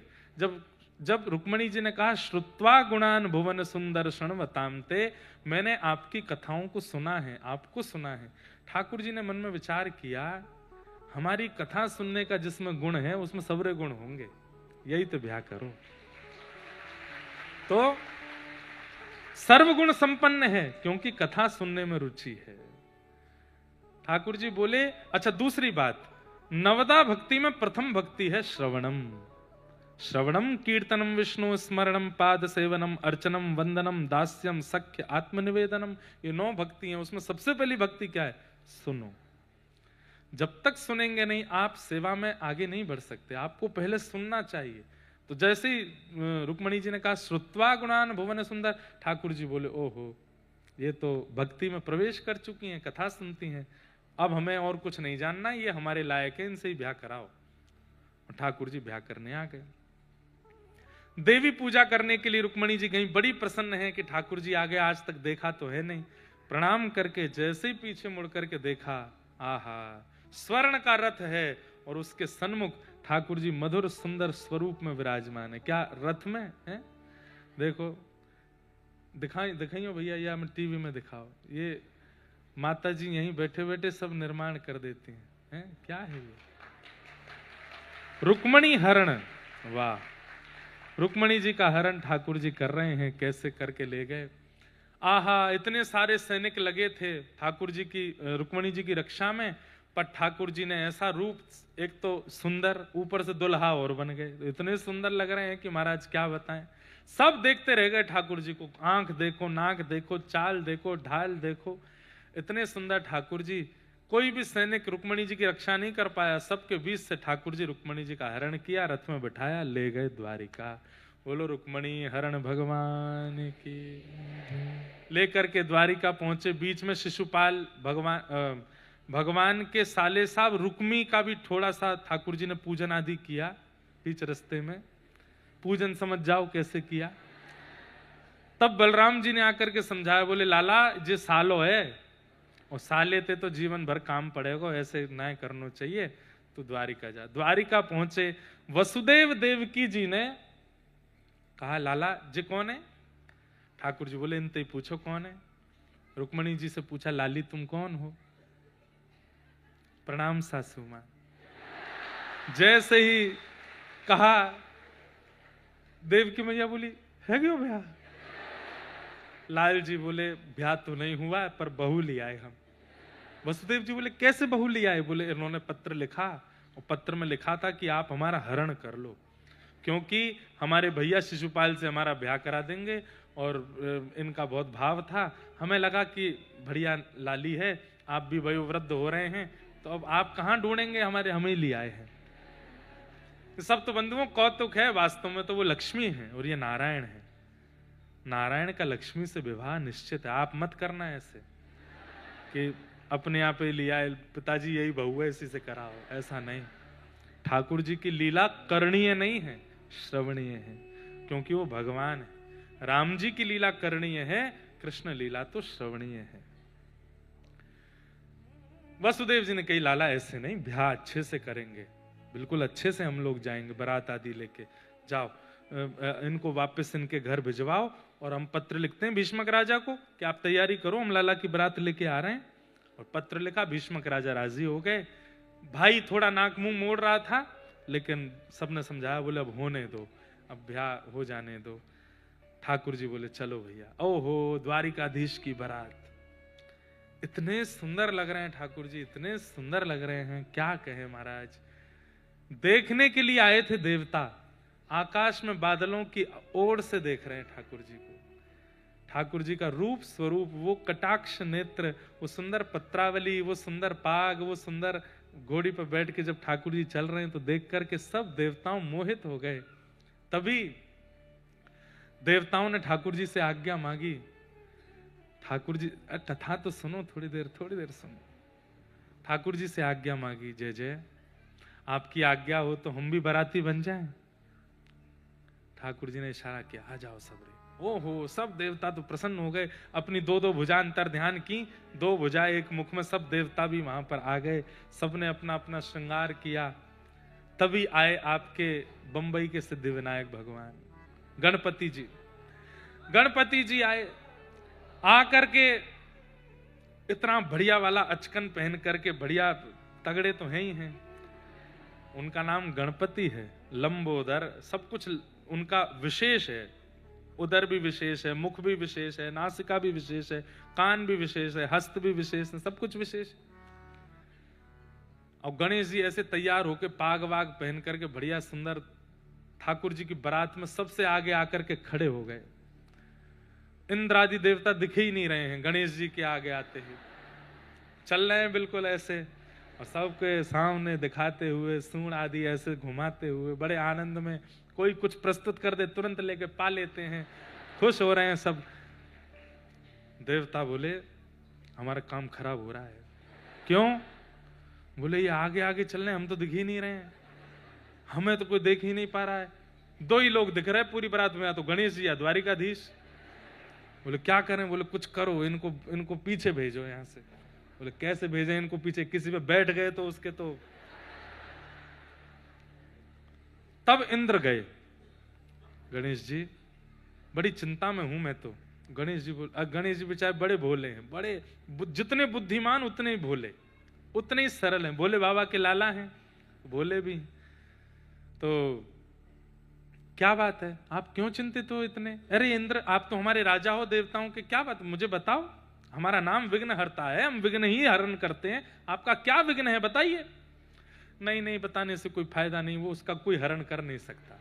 जब रुक्मणी जी ने कहा श्रुत्वा गुणान भुवन सुंदर शृण्वतामते, मैंने आपकी कथाओं को सुना है, आपको सुना है। ठाकुर जी ने मन में विचार किया हमारी कथा सुनने का जिसमें गुण है उसमें सबरे गुण होंगे, यही तो ब्याह करो। तो सर्वगुण संपन्न है क्योंकि कथा सुनने में रुचि है। ठाकुर जी बोले अच्छा दूसरी बात, नवदा भक्ति में प्रथम भक्ति है श्रवणम। श्रवणम कीर्तनम विष्णु स्मरणम पाद सेवनम अर्चनम वंदनम दास्यम सख्य आत्मनिवेदनम, ये 9 भक्ति हैं। उसमें सबसे पहली भक्ति क्या है? सुनो। जब तक सुनेंगे नहीं आप सेवा में आगे नहीं बढ़ सकते, आपको पहले सुनना चाहिए। तो जैसे ही रुक्मणी जी ने कहा श्रुत्वा गुणान भुवन सुंदर, ठाकुर जी बोले ओहो ये तो भक्ति में प्रवेश कर चुकी हैं, कथा सुनती हैं, अब हमें और कुछ नहीं जानना, ये हमारे लायक है, इनसे ही ब्याह कराओ। ठाकुर जी ब्याह करने आ गए। देवी पूजा करने के लिए रुक्मणी जी गई, बड़ी प्रसन्न है कि ठाकुर जी आ गए, आज तक देखा तो है नहीं। प्रणाम करके जैसे ही पीछे मुड़ करके देखा, आहा स्वर्ण का रथ है और उसके सन्मुख ठाकुर जी मधुर सुंदर स्वरूप में विराजमान है। क्या रथ में है? देखो दिखाइयो भैया, या मैं टीवी में दिखाओ। ये माता जी यहीं बैठे बैठे सब निर्माण कर देती हैं। क्या है ये? रुक्मणी हरण। वाह, रुक्मणी जी का हरण ठाकुर जी कर रहे हैं। कैसे करके ले गए? आहा इतने सारे सैनिक लगे थे ठाकुर जी की, रुक्मणी जी की रक्षा में, पर ठाकुर जी ने ऐसा रूप, एक तो सुंदर, ऊपर से दुल्हा और बन गए, तो इतने सुंदर लग रहे हैं कि महाराज क्या बताएं। सब देखते रह गए ठाकुर जी को, आंख देखो, नाक देखो, चाल देखो, ढाल देखो, इतने सुंदर ठाकुर जी। कोई भी सैनिक रुक्मणी जी की रक्षा नहीं कर पाया। सबके बीच से ठाकुर जी रुक्मणी जी का हरण किया, रथ में बिठाया, ले गए द्वारिका। बोलो रुक्मणी हरण भगवान की। लेकर के द्वारिका पहुंचे, बीच में शिशुपाल भगवान के साले साहब रुक्मी का भी थोड़ा सा ठाकुर जी ने पूजन आदि किया बीच रास्ते में। पूजन समझ जाओ कैसे किया। तब बलराम जी ने आकर के समझाया, बोले लाला जे सालो है और साले ते तो जीवन भर काम पड़ेगा, ऐसे ना करना चाहिए, तो द्वारिका जा। द्वारिका पहुंचे, वसुदेव देवकी जी ने कहा लाला जी कौन है? ठाकुर जी बोले इनते ही पूछो कौन है। रुक्मणी जी से पूछा लाली तुम कौन हो? प्रणाम सासू मां। जैसे ही कहा देवकी मैया बोली है क्यों ब्याह? लाल जी बोले ब्याह तो नहीं हुआ पर बहू ले आए हम। वसुदेव जी बोले कैसे बहू ले आए? बोले इन्होंने पत्र लिखा और पत्र में लिखा था कि आप हमारा हरण कर लो, क्योंकि हमारे भैया शिशुपाल से हमारा ब्याह करा देंगे और इनका बहुत भाव था। हमें लगा कि बढ़िया लाली है, आप भी वयोवृद्ध हो रहे हैं, तो अब आप कहाँ ढूंढेंगे, हमारे हम ही लिए आए हैं। सब तो बंधुओं कौतुक है, वास्तव में तो वो लक्ष्मी है और ये नारायण है। नारायण का लक्ष्मी से विवाह निश्चित है। आप मत करना ऐसे कि अपने आप ही लिया है, पिताजी यही बहू है इसी से कराओ, ऐसा नहीं। ठाकुर जी की लीला करणीय नहीं है, श्रवणीय है, क्योंकि वो भगवान है। राम जी की लीला करणीय है, कृष्ण लीला तो श्रवणीय है। वसुदेव जी ने कही लाला ऐसे नहीं, ब्याह अच्छे से करेंगे, बिल्कुल अच्छे से हम लोग जाएंगे, बारात आदि लेके जाओ, इनको वापस इनके घर भिजवाओ और हम पत्र लिखते हैं भीष्मक राजा को कि आप तैयारी करो, हम लाला की बारात लेके आ रहे हैं। और पत्र लिखा, भीष्मक राजा राजी हो गए। भाई थोड़ा नाक मुंह मोड़ रहा था, लेकिन सबने समझाया, बोले अब होने दो, अब ब्याह हो जाने दो। ठाकुर जी बोले चलो भैया। ओहो द्वारिकाधीश की बारात, इतने सुंदर लग रहे हैं ठाकुर जी, इतने सुंदर लग रहे हैं, क्या कहे महाराज। देखने के लिए आए थे देवता, आकाश में बादलों की ओर से देख रहे हैं ठाकुर जी को। ठाकुर जी का रूप स्वरूप, वो कटाक्ष नेत्र, वो सुंदर पत्रावली, वो सुंदर पाग, वो सुंदर घोड़ी पर बैठ के जब ठाकुर जी चल रहे हैं तो देख करके सब देवताओं मोहित हो गए। तभी देवताओं ने ठाकुर जी से आज्ञा मांगी। ठाकुर जी कथा तो सुनो, थोड़ी देर सुनो। ठाकुर जी से आज्ञा मांगी, जय जय आपकी आज्ञा हो तो हम भी बाराती बन जाएं। ठाकुर जी ने इशारा किया, आ जाओ सबरे। ओहो सब देवता तो प्रसन्न हो गए, अपनी दो दो भुजा अंतर ध्यान की, दो भुजा एक मुख में, सब देवता भी वहां पर आ गए, सबने अपना अपना श्रृंगार किया। तभी आए आपके बंबई के सिद्धि विनायक भगवान गणपति जी। गणपति जी आए, आकर के इतना बढ़िया वाला अचकन पहन करके, बढ़िया तगड़े तो हैं ही हैं। उनका नाम गणपति है, लंबोदर, सब कुछ उनका विशेष है। उदर भी विशेष है, मुख भी विशेष है, नासिका भी विशेष है, कान भी विशेष है, हस्त भी विशेष है, सब कुछ विशेष। और गणेश जी ऐसे तैयार होके पाग वाग पहन करके बढ़िया सुंदर ठाकुर जी की बारात में सबसे आगे आकर के खड़े हो गए। इंद्र आदि देवता दिखे ही नहीं रहे हैं, गणेश जी के आगे आते ही चल रहे हैं बिल्कुल ऐसे, और सबके सामने दिखाते हुए, सूंड आदि ऐसे घुमाते हुए, बड़े आनंद में। कोई कुछ प्रस्तुत कर दे तुरंत लेके पा लेते हैं, खुश हो रहे हैं सब। देवता बोले हमारा काम खराब हो रहा है। क्यों? बोले ये आगे आगे चल रहे हैं, हम तो दिख ही नहीं रहे हैं, हमें तो कोई देख ही नहीं पा रहा है। दो ही लोग दिख रहे हैं पूरी बारात में, या तो गणेश जी या द्वारिकाधीश। बोले क्या करें? बोले कुछ करो, इनको पीछे भेजो यहां से। बोले कैसे भेजें इनको पीछे? किसी पे बैठ गए तो उसके तो। तब इंद्र गए, गणेश जी बड़ी चिंता में हूं मैं तो। गणेश जी बेचारे बड़े भोले हैं, बड़े जितने बुद्धिमान उतने ही भोले, उतने ही सरल हैं। भोले बाबा के लाला हैं, भोले भी। तो क्या बात है, आप क्यों चिंतित हो इतने? अरे इंद्र आप तो हमारे राजा हो देवताओं के, क्या बात मुझे बताओ। हमारा नाम विघ्न हरता है, हम विघ्न ही हरण करते हैं, आपका क्या विघ्न है बताइए। नहीं बताने से कोई फायदा नहीं, वो उसका कोई हरण कर नहीं सकता।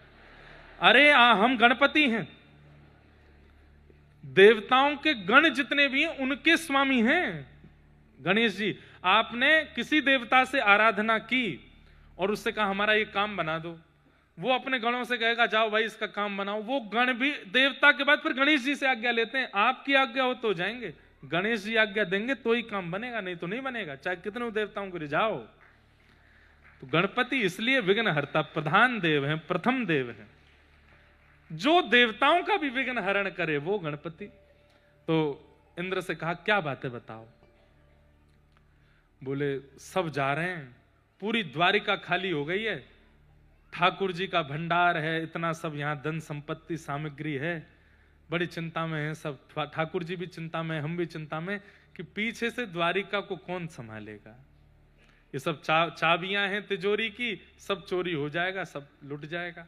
अरे हम गणपति हैं, देवताओं के गण जितने भी हैं उनके स्वामी हैं गणेश जी। आपने किसी देवता से आराधना की और उससे कहा हमारा ये काम बना दो, वो अपने गणों से कहेगा जाओ भाई इसका काम बनाओ। वो गण भी देवता के बाद फिर गणेश जी से आज्ञा लेते हैं, आपकी आज्ञा हो तो जाएंगे, गणेश जी आज्ञा देंगे तो ही काम बनेगा, नहीं तो नहीं बनेगा, चाहे कितने देवताओं को रिझाओ। तो गणपति इसलिए विघ्नहर्ता प्रधान देव हैं, प्रथम देव हैं, जो देवताओं का भी विघ्न हरण करे वो गणपति। तो इंद्र से कहा क्या बात है बताओ। बोले सब जा रहे हैं, पूरी द्वारिका खाली हो गई है, ठाकुर जी का भंडार है, इतना सब यहाँ धन संपत्ति सामग्री है, बड़ी चिंता में है सब, ठाकुर जी भी चिंता में, हम भी चिंता में कि पीछे से द्वारिका को कौन संभालेगा। ये सब चाबियां हैं तिजोरी की, सब चोरी हो जाएगा, सब लुट जाएगा।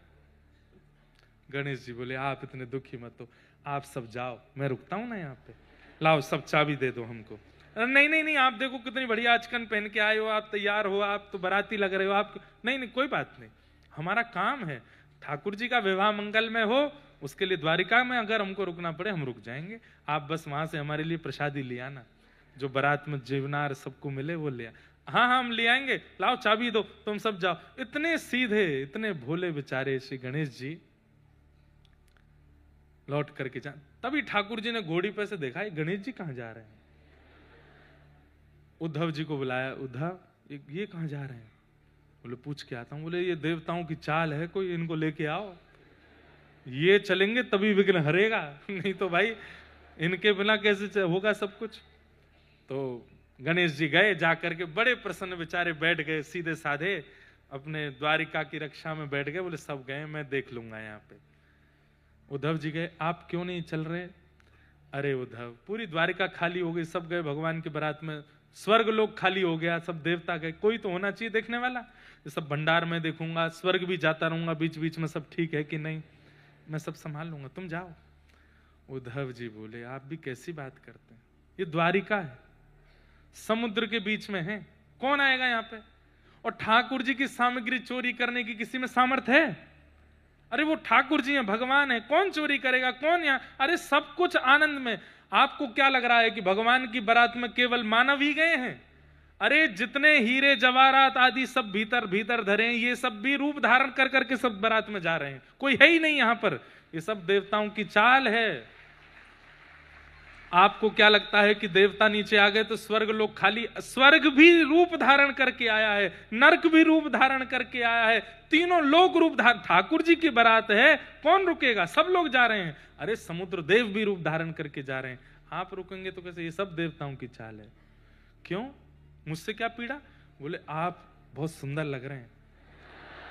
गणेश जी बोले आप इतने दुखी मत हो, आप सब जाओ, मैं रुकता हूं ना यहाँ पे, लाओ सब चाबी दे दो हमको। नहीं नहीं नहीं, आप देखो कितनी बढ़िया आचकन पहन के आए हो, आप तैयार हो, आप तो बाराती लग रहे हो, आप नहीं नहीं कोई बात नहीं, हमारा काम है ठाकुर जी का विवाह मंगल में हो, उसके लिए द्वारिका में अगर हमको रुकना पड़े हम रुक जाएंगे, आप बस वहां से हमारे लिए प्रसादी ले आना, जो बारात में जीवनार सबको मिले वो ले। हाँ हाँ हम ले आएंगे, लाओ चाबी दो, तुम सब जाओ। इतने सीधे इतने भोले बेचारे श्री गणेश जी लौट करके जा। तभी ठाकुर जी ने घोड़ी पे से देखा ये गणेश जी कहां जा रहे हैं। उद्धव जी को बुलाया, उद्धव ये कहां जा रहे हैं। बोले पूछ के आता हूं। बोले ये देवताओं की चाल है कोई, इनको लेके आओ, ये चलेंगे तभी विघ्न हरेगा, नहीं तो भाई इनके बिना कैसे होगा सब कुछ। तो गणेश जी गए, जाकर के बड़े प्रसन्न बेचारे बैठ गए, सीधे साधे अपने द्वारिका की रक्षा में बैठ गए। बोले सब गए, मैं देख लूंगा यहाँ पे। उद्धव जी गए, आप क्यों नहीं चल रहे। अरे उद्धव पूरी द्वारिका खाली हो गई, सब गए भगवान की बारात में, स्वर्ग लोग खाली हो गया, सब देवता गए, कोई तो होना चाहिए देखने वाला। ये सब भंडार में देखूंगा, स्वर्ग भी जाता रहूंगा बीच बीच में, सब ठीक है कि नहीं, मैं सब संभाल लूंगा, तुम जाओ। उद्धव जी बोले आप भी कैसी बात करते हैं, ये द्वारिका है, समुद्र के बीच में है, कौन आएगा यहाँ पे। और ठाकुर जी की सामग्री चोरी करने की किसी में सामर्थ्य है। अरे वो ठाकुर जी हैं, भगवान है, कौन चोरी करेगा, कौन यहाँ। अरे सब कुछ आनंद में। आपको क्या लग रहा है कि भगवान की बारात में केवल मानव ही गए हैं। अरे जितने हीरे जवाहरात आदि सब भीतर भीतर धरे हैं, ये सब भी रूप धारण कर करके सब बारात में जा रहे हैं, कोई है ही नहीं यहाँ पर, ये सब देवताओं की चाल है। आपको क्या लगता है कि देवता नीचे आ गए तो स्वर्ग लोग खाली, स्वर्ग भी रूप धारण करके आया है, नरक भी रूप धारण करके आया है, तीनों लोग रूप धारण, ठाकुर जी की बारात है, कौन रुकेगा, सब लोग जा रहे हैं। अरे समुद्र देव भी रूप धारण करके जा रहे हैं, आप रुकेंगे तो कैसे, ये सब देवताओं की चाल है। क्यों, मुझसे क्या पीड़ा। बोले आप बहुत सुंदर लग रहे हैं,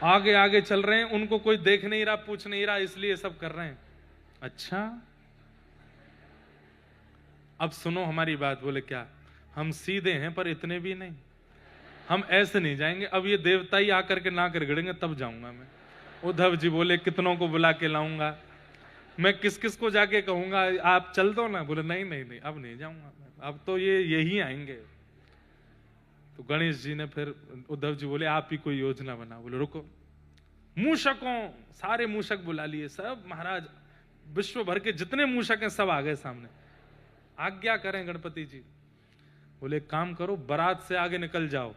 आगे आगे चल रहे हैं, उनको कोई देख नहीं रहा, पूछ नहीं रहा, इसलिए सब कर रहे हैं। अच्छा अब सुनो हमारी बात। बोले क्या, हम सीधे हैं पर इतने भी नहीं, हम ऐसे नहीं जाएंगे, अब ये देवता ही आकर के ना कर गिड़ेंगे तब जाऊंगा मैं। उद्धव जी बोले कितनों को बुला के लाऊंगा, मैं किस किस को जाके कहूंगा आप चल दो ना। बोले नहीं नहीं नहीं अब नहीं जाऊंगा, अब तो ये यही आएंगे। तो गणेश जी ने फिर, उद्धव जी बोले आप ही कोई योजना बना। बोले रुको, मूषकों, सारे मूषक बुला लिए, सब महाराज विश्व भर के जितने मूषक हैं सब आ गए सामने, आज्ञा करें गणपति जी। बोले काम करो, बारात से आगे निकल जाओ,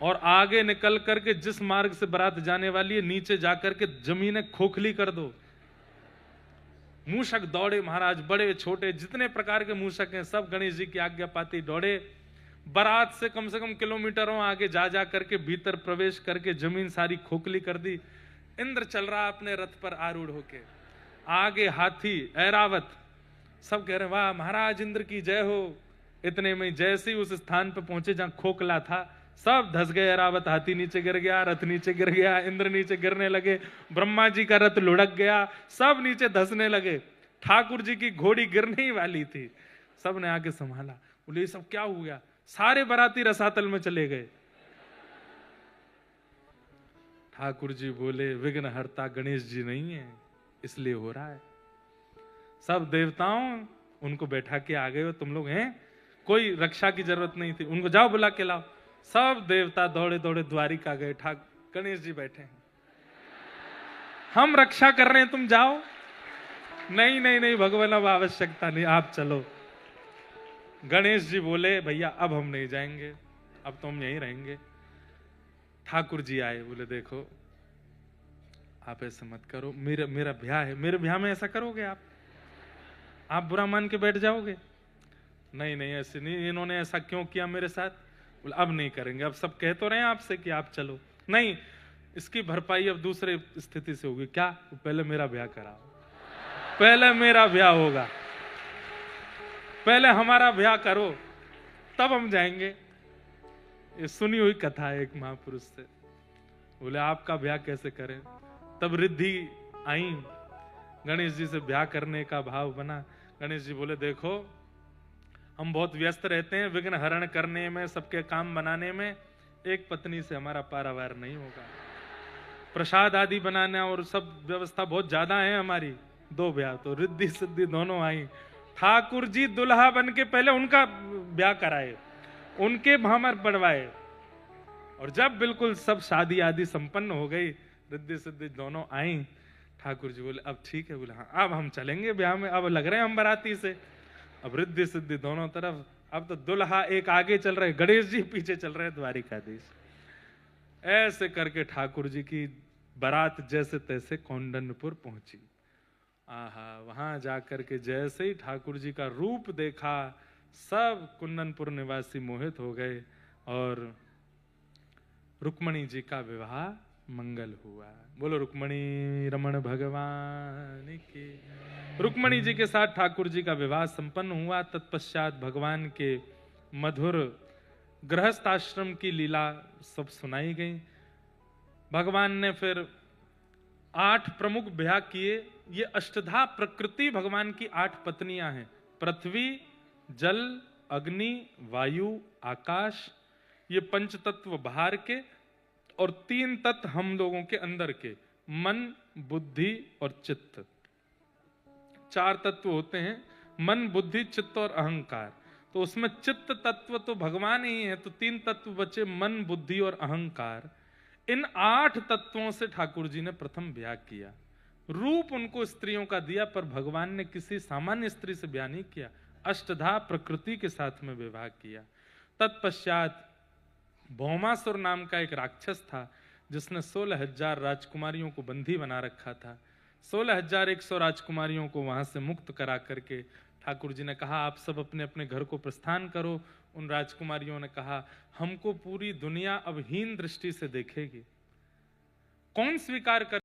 और आगे निकल करके जिस मार्ग से बारात जाने वाली है नीचे जाकर के जमीनें खोखली कर दो। मूषक दौड़े महाराज, बड़े छोटे जितने प्रकार के मूषक हैं सब गणेश जी की आज्ञा पाती दौड़े। बारात से कम किलोमीटरों आगे जा जा करके भीतर प्रवेश करके जमीन सारी खोखली कर दी। इंद्र चल रहा अपने रथ पर आरूढ़ होके, आगे हाथी ऐरावत, सब कह रहे वाह महाराज इंद्र की जय हो। इतने में जैसे ही उस स्थान पर पहुंचे जहां खोखला था, सब धस गए, ऐरावत हाथी नीचे गिर गया, रथ नीचे गिर गया, इंद्र नीचे गिरने लगे, ब्रह्मा जी का रथ लुढ़क गया, सब नीचे धसने लगे, ठाकुर जी की घोड़ी गिरने ही वाली थी, सब ने आके संभाला। बोले ये सब क्या हो गया, सारे बाराती रसातल में चले गए। ठाकुर जी बोले विघ्नहर्ता गणेश जी नहीं है इसलिए हो रहा है, सब देवताओं उनको बैठा के आ गए हो तुम लोग हैं, कोई रक्षा की जरूरत नहीं थी, उनको जाओ बुला के लाओ। सब देवता दौड़े दौड़े द्वारिका गए, गणेश जी बैठे हैं, हम रक्षा कर रहे हैं तुम जाओ। नहीं नहीं नहीं भगवान अब आवश्यकता नहीं, आप चलो। गणेश जी बोले भैया अब हम नहीं जाएंगे, अब तो हम यहीं रहेंगे। ठाकुर जी आए, बोले देखो आप ऐसे मत करो, मेरा ब्याह है, मेरे ब्याह में ऐसा करोगे आप बुरा मान के बैठ जाओगे? नहीं नहीं, ऐसे नहीं, इन्होंने ऐसा क्यों किया मेरे साथ? बोले अब नहीं करेंगे, अब सब कह तो रहे हैं आपसे कि आप चलो। नहीं, इसकी भरपाई अब दूसरे स्थिति से होगी। क्या? पहले मेरा ब्याह कराओ, पहले मेरा ब्याह होगा, पहले हमारा ब्याह करो, तब हम जाएंगे। ये सुनी हुई कथा है एक महापुरुष से। बोले आपका ब्याह कैसे करें? तब रिद्धि आई, गणेश जी से ब्याह करने का भाव बना। गणेश जी बोले देखो, हम बहुत व्यस्त रहते हैं विघ्न हरण करने में, सबके काम बनाने में, एक पत्नी से हमारा पारावार नहीं होगा। प्रसाद आदि बनाना और सब व्यवस्था बहुत ज्यादा है हमारी। 2 ब्याह तो रिद्धि सिद्धि दोनों आई। ठाकुर जी दुल्हा बन के पहले उनका ब्याह कराए, उनके भामर बढ़वाए, और जब बिल्कुल सब शादी आदि संपन्न हो गई, रिद्धि सिद्धि दोनों आई, ठाकुर जी बोले अब ठीक है। बोले हाँ, अब हम चलेंगे ब्याह में, अब लग रहे हैं हम बाराती से। अब रिद्धि सिद्धि दोनों तरफ, अब तो दुल्हा एक आगे चल रहे, गणेश जी पीछे चल रहे, द्वारिकाधीश। ऐसे करके ठाकुर जी की बारात जैसे तैसे कौंडन्यपुर पहुंची। आहा, वहां जाकर के जैसे ही ठाकुर जी का रूप देखा, सब कुंदनपुर निवासी मोहित हो गए और रुक्मणी जी का विवाह मंगल हुआ। बोलो रुक्मणी रमण भगवान की। रुक्मणी जी के साथ ठाकुर जी का विवाह संपन्न हुआ। तत्पश्चात भगवान के मधुर गृहस्थ आश्रम की लीला सब सुनाई गई। भगवान ने फिर 8 प्रमुख ब्याह किए। ये अष्टधा प्रकृति भगवान की 8 पत्नियां हैं। पृथ्वी, जल, अग्नि, वायु, आकाश, ये 5 तत्व बाहर के और 3 तत्व हम लोगों के अंदर के, मन, बुद्धि और चित्त। 4 तत्व होते हैं, मन, बुद्धि, चित्त और अहंकार। तो उसमें चित्त तत्व तो भगवान ही है, तो 3 तत्व बचे, मन, बुद्धि और अहंकार। इन 8 तत्वों से ठाकुर जी ने प्रथम ब्याह किया। रूप उनको स्त्रियों का दिया, पर भगवान ने किसी सामान्य स्त्री से ब्याह नहीं किया, अष्टधा प्रकृति के साथ में विवाह किया। तत्पश्चात भौमासुर नाम का एक राक्षस था, जिसने 16,000 राजकुमारियों को बंदी बना रखा था। 16,100 राजकुमारियों को वहां से मुक्त करा करके ठाकुर जी ने कहा आप सब अपने अपने घर को प्रस्थान करो। उन राजकुमारियों ने कहा हमको पूरी दुनिया अब हीन दृष्टि से देखेगी, कौन स्वीकार कर